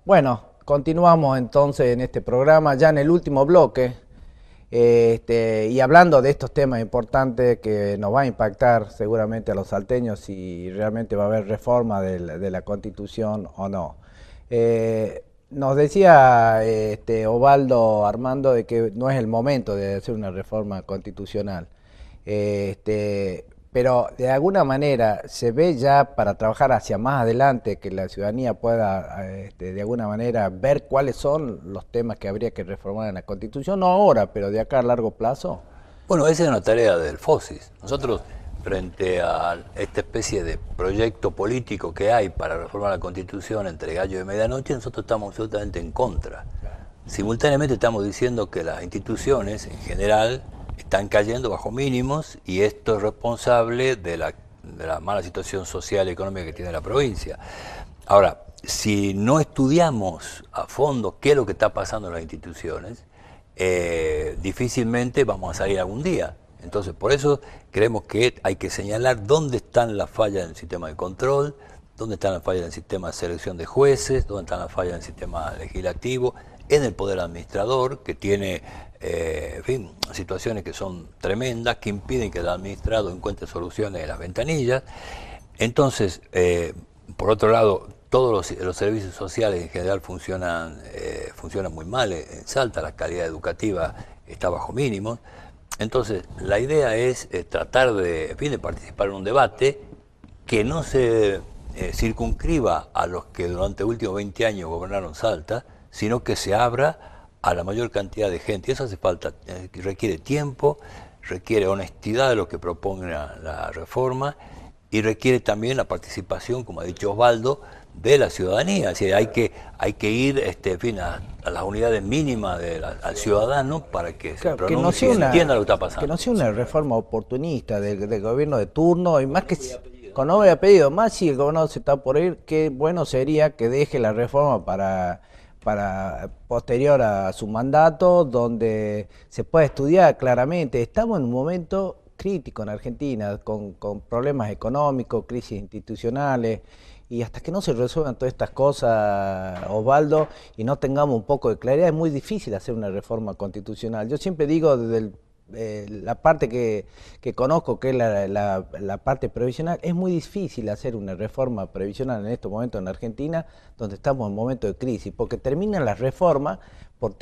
Bueno, continuamos entonces en este programa, ya en el último bloque, y hablando de estos temas importantes que nos va a impactar seguramente a los salteños si realmente va a haber reforma de la Constitución o no. Nos decía Osvaldo Armando de que no es el momento de hacer una reforma constitucional. Pero de alguna manera se ve ya para trabajar hacia más adelante que la ciudadanía pueda de alguna manera ver cuáles son los temas que habría que reformar en la Constitución, no ahora, pero de acá a largo plazo. Bueno, esa es una tarea del FOSIS. Nosotros, frente a esta especie de proyecto político que hay para reformar la Constitución entre gallo y medianoche, nosotros estamos absolutamente en contra. Simultáneamente estamos diciendo que las instituciones en general están cayendo bajo mínimos y esto es responsable de la mala situación social y económica que tiene la provincia. Ahora, si no estudiamos a fondo qué es lo que está pasando en las instituciones, difícilmente vamos a salir algún día. Entonces, por eso creemos que hay que señalar dónde están las fallas en el sistema de control, dónde están las fallas en el sistema de selección de jueces, dónde están las fallas en el sistema legislativo, en el poder administrador, que tiene en fin, situaciones que son tremendas, que impiden que el administrado encuentre soluciones en las ventanillas. Entonces, por otro lado, todos los servicios sociales en general funcionan muy mal. En Salta la calidad educativa está bajo mínimos. Entonces, la idea es tratar de, en fin, de participar en un debate que no se circunscriba a los que durante los últimos 20 años gobernaron Salta, sino que se abra a la mayor cantidad de gente. Y eso hace falta, requiere tiempo, requiere honestidad de los que propongan la reforma y requiere también la participación, como ha dicho Osvaldo, de la ciudadanía. Es decir, hay que ir en fin, a las unidades mínimas al ciudadano para que se pronuncie y entienda lo que está pasando. Que no sea una reforma oportunista del gobierno de turno, y más que con nombre y apellido, más si el gobernador se está por ir, qué bueno sería que deje la reforma para posterior a su mandato, donde se pueda estudiar claramente. Estamos en un momento crítico en Argentina, con problemas económicos, crisis institucionales, y hasta que no se resuelvan todas estas cosas, Osvaldo, y no tengamos un poco de claridad, es muy difícil hacer una reforma constitucional. Yo siempre digo desde la parte que conozco, que es la parte previsional, es muy difícil hacer una reforma previsional en estos momentos en Argentina, donde estamos en un momento de crisis, porque terminan las reformas por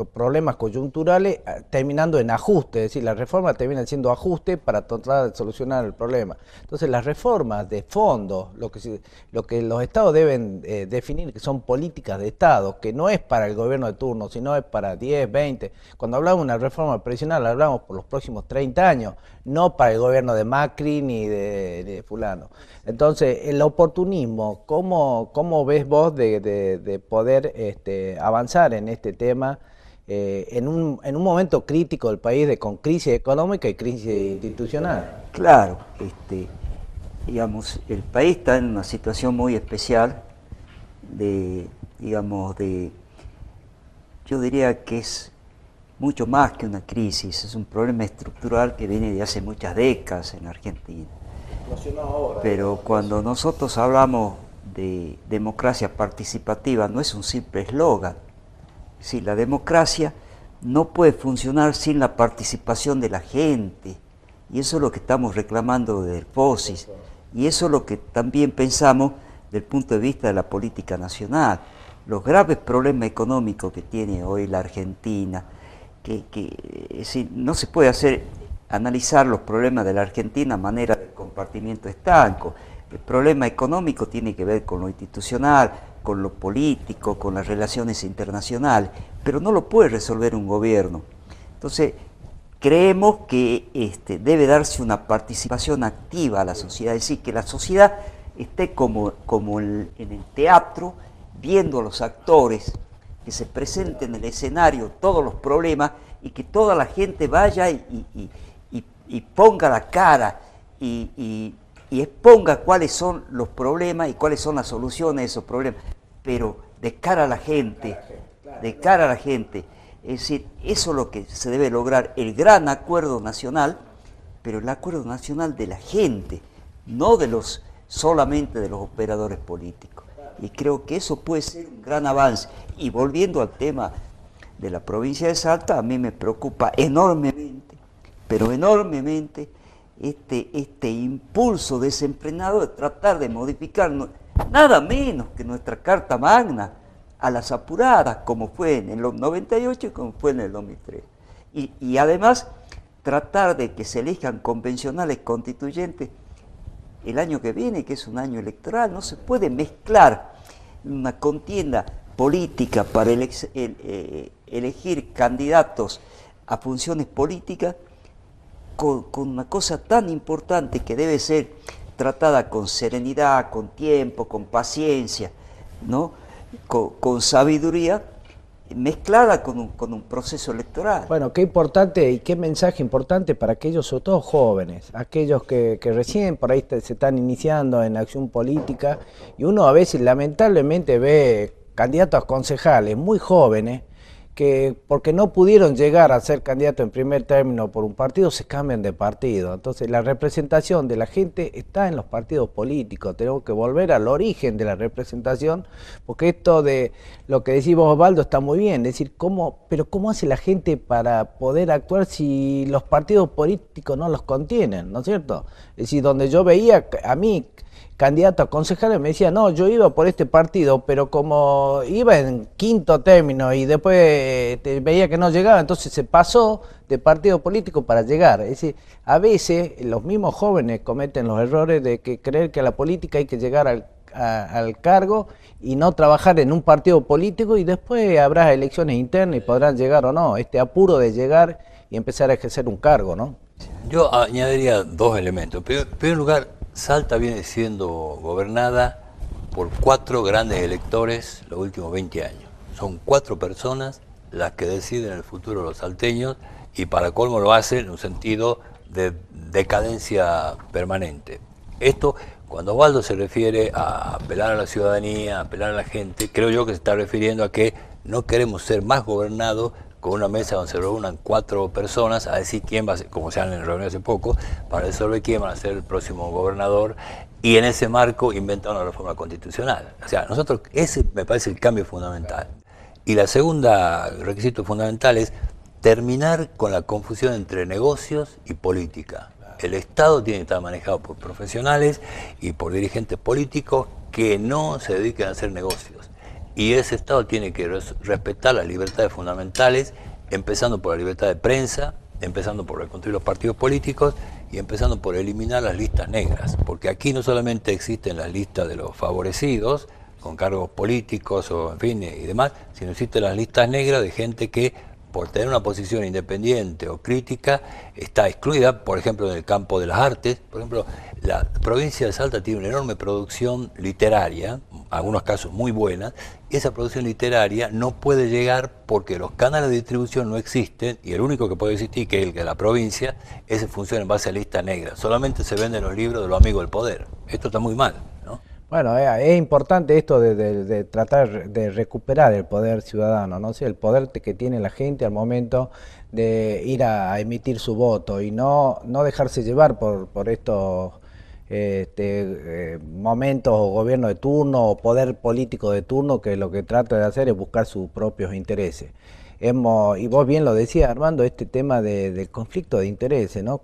problemas coyunturales, terminando en ajuste, es decir, las reformas terminan siendo ajuste para tratar de solucionar el problema. Entonces, las reformas de fondo, lo que los estados deben definir, que son políticas de estado, que no es para el gobierno de turno, sino es para 10, 20. Cuando hablamos de una reforma previsional, hablamos por los próximos 30 años, no para el gobierno de Macri ni de fulano. Entonces, el oportunismo, ¿cómo ves vos de poder avanzar en este tema en un momento crítico del país con crisis económica y crisis institucional? Claro, digamos, el país está en una situación muy especial yo diría que es mucho más que una crisis, es un problema estructural que viene de hace muchas décadas en Argentina. Pero cuando nosotros hablamos de democracia participativa, no es un simple eslogan. Es decir, la democracia no puede funcionar sin la participación de la gente. Y eso es lo que estamos reclamando desde el FOSIS. Y eso es lo que también pensamos desde el punto de vista de la política nacional. Los graves problemas económicos que tiene hoy la Argentina, es decir, no se puede analizar los problemas de la Argentina a manera de compartimiento estanco. El problema económico tiene que ver con lo institucional, con lo político, con las relaciones internacionales, pero no lo puede resolver un gobierno. Entonces, creemos que debe darse una participación activa a la sociedad, es decir, que la sociedad esté como en el teatro, viendo a los actores, que se presenten en el escenario todos los problemas y que toda la gente vaya y ponga la cara y exponga cuáles son los problemas y cuáles son las soluciones de esos problemas, pero de cara a la gente, Es decir, eso es lo que se debe lograr, el gran acuerdo nacional, pero el acuerdo nacional de la gente, no solamente de los operadores políticos. Y creo que eso puede ser un gran avance. Y volviendo al tema de la provincia de Salta, a mí me preocupa enormemente, pero enormemente, este impulso desenfrenado de tratar de modificar nada menos que nuestra Carta Magna a las apuradas, como fue en el 98 y como fue en el 2003. Y además tratar de que se elijan convencionales constituyentes el año que viene, que es un año electoral. No se puede mezclar una contienda política para elegir candidatos a funciones políticas con una cosa tan importante que debe ser tratada con serenidad, con tiempo, con paciencia, ¿no? Con sabiduría, mezclada con un proceso electoral. Bueno, qué importante y qué mensaje importante para aquellos, sobre todo jóvenes, aquellos que recién por ahí se están iniciando en acción política, y uno a veces lamentablemente ve candidatos a concejales muy jóvenes que porque no pudieron llegar a ser candidatos en primer término por un partido, se cambian de partido. Entonces la representación de la gente está en los partidos políticos. Tenemos que volver al origen de la representación, porque esto de lo que decís vos, Osvaldo, está muy bien. Es decir, pero ¿cómo hace la gente para poder actuar si los partidos políticos no los contienen? ¿No es cierto? Es decir, donde yo veía a mí candidato a concejales me decía, no, yo iba por este partido, pero como iba en quinto término y después veía que no llegaba, entonces se pasó de partido político para llegar. Es decir, a veces los mismos jóvenes cometen los errores de que creer que a la política hay que llegar al cargo y no trabajar en un partido político, y después habrá elecciones internas y podrán llegar o no. Este apuro de llegar y empezar a ejercer un cargo, ¿no? Yo añadiría dos elementos. En primer lugar, Salta viene siendo gobernada por 4 grandes electores los últimos 20 años. Son 4 personas las que deciden el futuro de los salteños, y para colmo lo hacen en un sentido de decadencia permanente. Esto, cuando Osvaldo se refiere a apelar a la ciudadanía, a apelar a la gente, creo yo que se está refiriendo a que no queremos ser más gobernados con una mesa donde se reúnan 4 personas a decir quién va a ser, como se han reunido hace poco, para resolver quién va a ser el próximo gobernador, y en ese marco inventar una reforma constitucional. O sea, nosotros, ese me parece el cambio fundamental. Y la segunda requisito fundamental es terminar con la confusión entre negocios y política. El Estado tiene que estar manejado por profesionales y por dirigentes políticos que no se dediquen a hacer negocios. Y ese Estado tiene que respetar las libertades fundamentales, empezando por la libertad de prensa, empezando por reconstruir los partidos políticos y empezando por eliminar las listas negras. Porque aquí no solamente existen las listas de los favorecidos, con cargos políticos o en fin y demás, sino existen las listas negras de gente que por tener una posición independiente o crítica está excluida, por ejemplo, en el campo de las artes. Por ejemplo, la provincia de Salta tiene una enorme producción literaria, en algunos casos muy buena, y esa producción literaria no puede llegar porque los canales de distribución no existen, y el único que puede existir, que es el de la provincia, ese funciona en base a lista negra. Solamente se venden los libros de los amigos del poder. Esto está muy mal, ¿no? Bueno, es importante esto de tratar de recuperar el poder ciudadano, ¿no? O sea, el poder que tiene la gente al momento de ir a emitir su voto, y no dejarse llevar por estos momentos o gobierno de turno o poder político de turno, que lo que trata de hacer es buscar sus propios intereses. Y vos bien lo decías, Armando, este tema del conflicto de intereses, ¿no?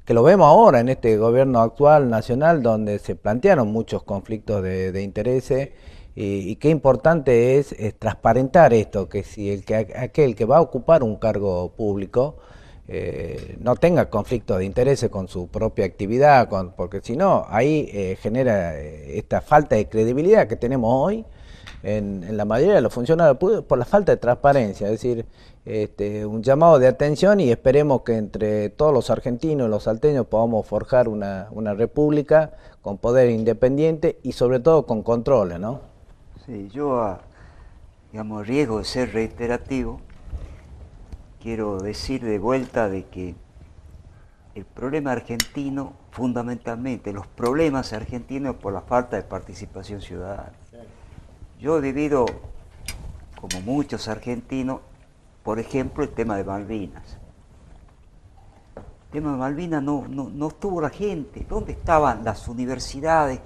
Que lo vemos ahora en este gobierno actual nacional, donde se plantearon muchos conflictos de intereses, y qué importante es transparentar esto, que si aquel que va a ocupar un cargo público no tenga conflictos de intereses con su propia actividad, porque si no, ahí genera esta falta de credibilidad que tenemos hoy en la mayoría de los funcionarios públicos por la falta de transparencia. Es decir, un llamado de atención, y esperemos que entre todos los argentinos y los salteños podamos forjar una república con poder independiente y sobre todo con controles, ¿no? Sí, yo, digamos, a riesgo de ser reiterativo, quiero decir de vuelta de que el problema argentino, fundamentalmente, los problemas argentinos por la falta de participación ciudadana. Yo he vivido, como muchos argentinos, por ejemplo, el tema de Malvinas. El tema de Malvinas no estuvo la gente. ¿Dónde estaban las universidades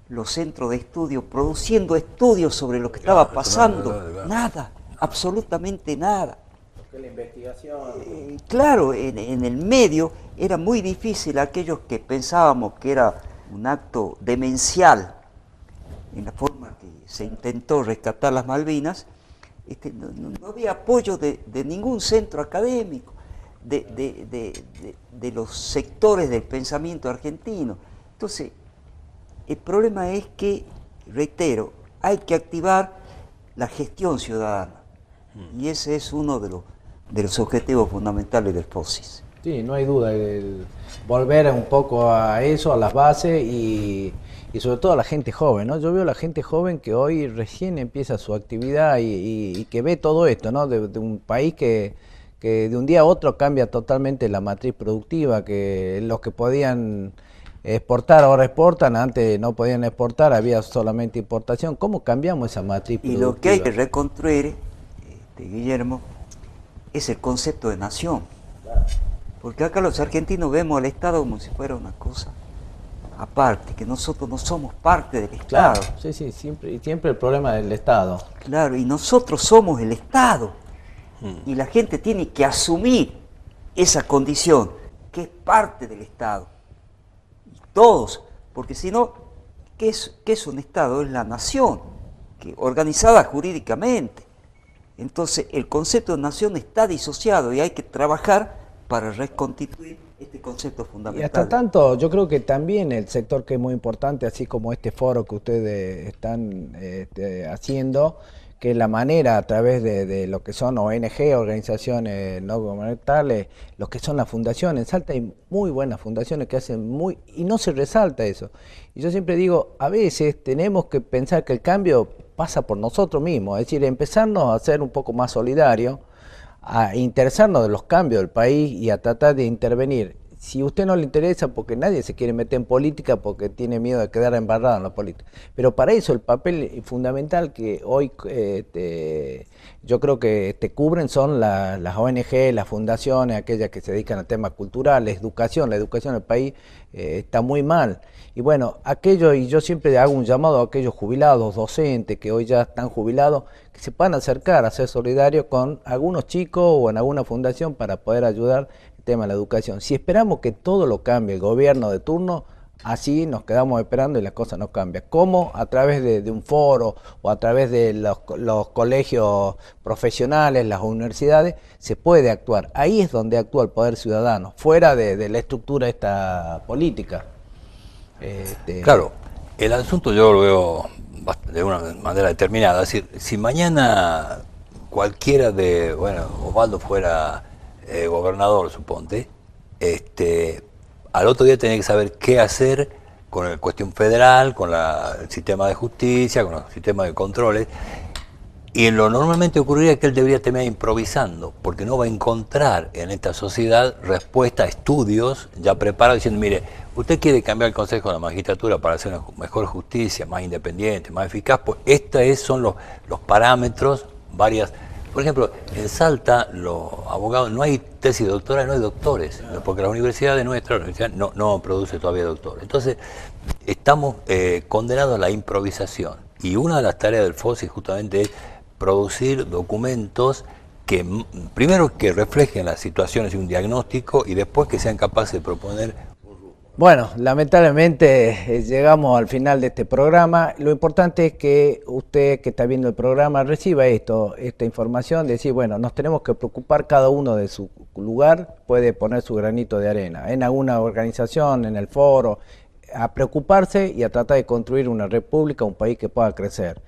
los centros de estudio produciendo estudios sobre lo que estaba pasando. Claro. Nada, absolutamente nada. Porque la investigación... Claro, en el medio era muy difícil, aquellos que pensábamos que era un acto demencial en la forma que se intentó rescatar las Malvinas, no había apoyo de ningún centro académico, de los sectores del pensamiento argentino. Entonces, el problema es que, reitero, hay que activar la gestión ciudadana, y ese es uno de los objetivos fundamentales del FOSIS. Sí, no hay duda, volver un poco a eso, a las bases y sobre todo a la gente joven, ¿no? Yo veo a la gente joven que hoy recién empieza su actividad y que ve todo esto, ¿no? De un país que de un día a otro cambia totalmente la matriz productiva, que los que podían exportar ahora exportan, antes no podían exportar, había solamente importación. ¿Cómo cambiamos esa matriz productiva? Y lo que hay que reconstruir, Guillermo, es el concepto de nación. Porque acá los argentinos vemos al Estado como si fuera una cosa aparte, que nosotros no somos parte del Estado. Claro, sí, siempre el problema del Estado. Claro, y nosotros somos el Estado. Y la gente tiene que asumir esa condición, que es parte del Estado. Y todos, porque si no, ¿qué es un Estado? Es la nación, organizada jurídicamente. Entonces, el concepto de nación está disociado y hay que trabajar para reconstituir este concepto fundamental. Y hasta tanto, yo creo que también el sector que es muy importante, así como este foro que ustedes están haciendo, que la manera a través de lo que son ONG, organizaciones no gubernamentales, lo que son las fundaciones. En Salta hay muy buenas fundaciones que hacen y no se resalta eso. Y yo siempre digo, a veces tenemos que pensar que el cambio pasa por nosotros mismos, es decir, empezarnos a ser un poco más solidarios, a interesarnos de los cambios del país y a tratar de intervenir. Si a usted no le interesa, porque nadie se quiere meter en política porque tiene miedo de quedar embarrado en la política. Pero para eso el papel fundamental que hoy yo creo que cubren son las ONG, las fundaciones, aquellas que se dedican a temas culturales, educación. La educación en el país está muy mal. Y bueno, y yo siempre hago un llamado a aquellos jubilados, docentes, que hoy ya están jubilados, que se puedan acercar a ser solidarios con algunos chicos o en alguna fundación para poder ayudar el tema de la educación. Si esperamos que todo lo cambie el gobierno de turno, así nos quedamos esperando y las cosas no cambian. ¿Cómo? A través de un foro o a través de los colegios profesionales, las universidades, se puede actuar. Ahí es donde actúa el poder ciudadano, fuera de la estructura esta política. Claro, el asunto yo lo veo de una manera determinada. Es decir, si mañana cualquiera Osvaldo fuera gobernador, suponte, al otro día tenía que saber qué hacer con la cuestión federal, con el sistema de justicia, con el sistema de controles. Y lo normalmente ocurriría que él debería terminar improvisando, porque no va a encontrar en esta sociedad respuesta a estudios ya preparados diciendo, mire, usted quiere cambiar el Consejo de la Magistratura para hacer una mejor justicia, más independiente, más eficaz, pues estos son los parámetros, por ejemplo, en Salta los abogados, no hay tesis doctoral, no hay doctores, porque las universidades nuestras no producen todavía doctores. Entonces, estamos condenados a la improvisación. Y una de las tareas del FOSIS justamente es producir documentos que primero que reflejen las situaciones y un diagnóstico y después que sean capaces de proponer. Bueno, lamentablemente llegamos al final de este programa. Lo importante es que usted que está viendo el programa reciba esta información, decir, bueno, nos tenemos que preocupar cada uno de su lugar, puede poner su granito de arena, en alguna organización, en el foro, a preocuparse y a tratar de construir una república, un país que pueda crecer.